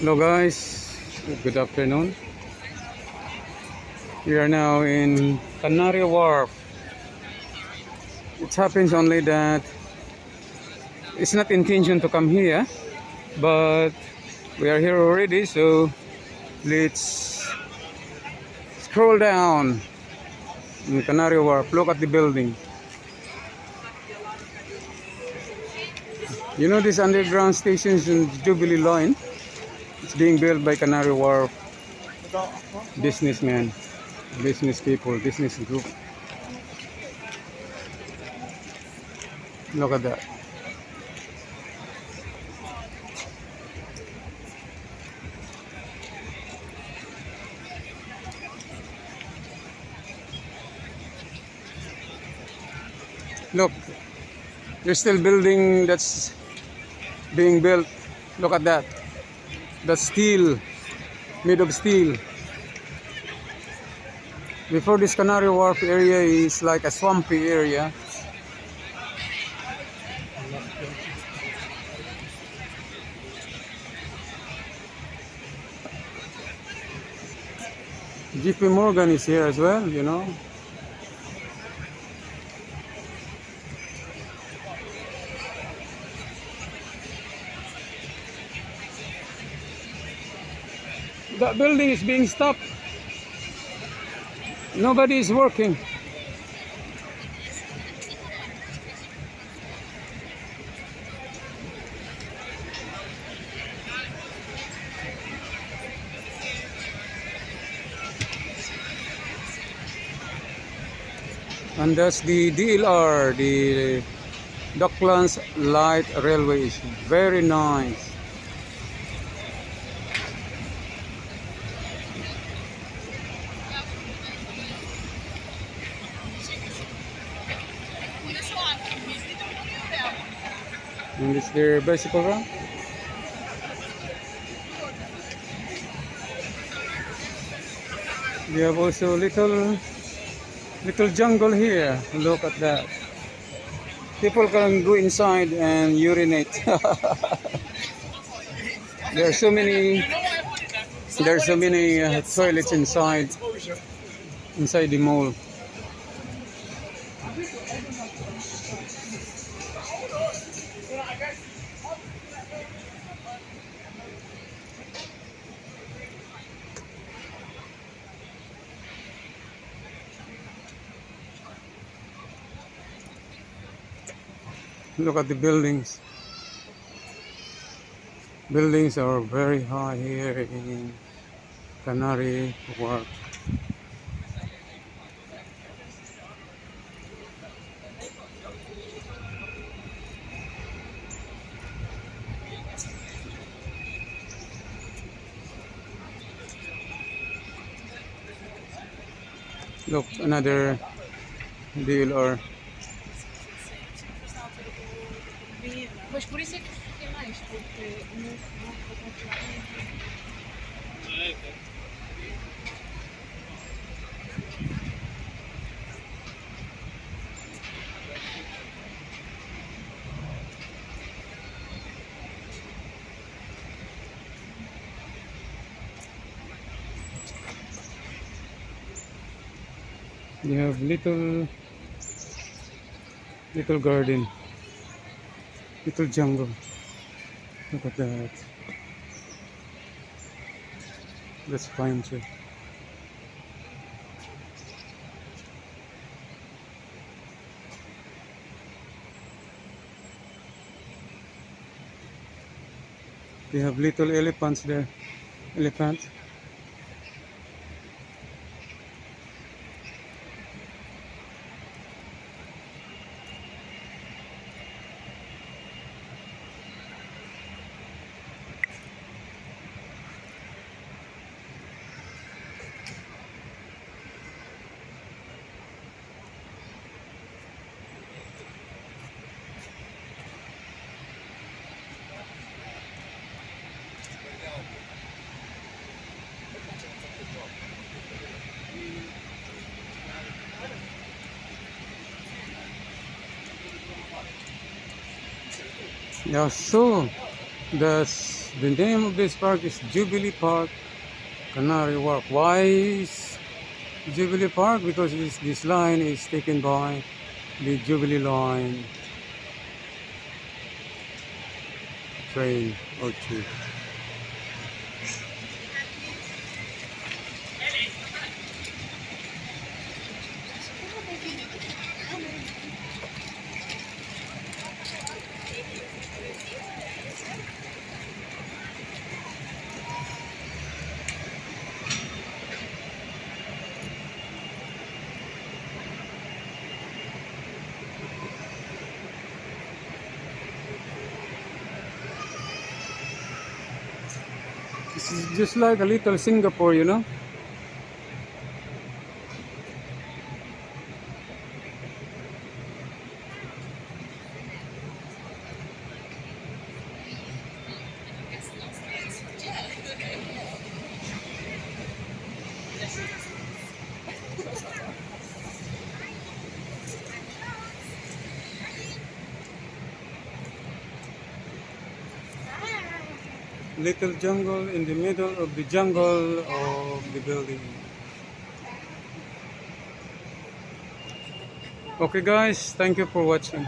Hello guys, good afternoon. We are now in Canary Wharf. It happens only that it's not intention to come here, but we are here already, so let's scroll down in Canary Wharf. Look at the building. You know this underground stations in Jubilee Line? It's being built by Canary Wharf businessmen, business people, business group. Look at that. Look, there's still building that's being built. Look at that. That's steel, made of steel. Before this Canary Wharf area is like a swampy area. JP Morgan is here as well, you know. That building is being stopped. Nobody is working. And that's the DLR, the Docklands Light Railway. Is very nice. And it's their bicycle ramp. We have also little jungle here. Look at that. People can go inside and urinate. There are so many toilets inside the mall. Look at the buildings. Buildings are very high here in Canary Wharf. Look, another DLR. Mas por isso é que eu fiquei mais, porque não vou continuar. You have little garden, little jungle. Look at that. That's fine too. They have little elephants there. Elephant. Yeah, so that's The name of this park is Jubilee Park, Canary Wharf. Why is Jubilee Park? Because this line is taken by the Jubilee line train or tube. This is just like a little Singapore, you know. Little jungle in the middle of the jungle of the building. Okay guys, thank you for watching.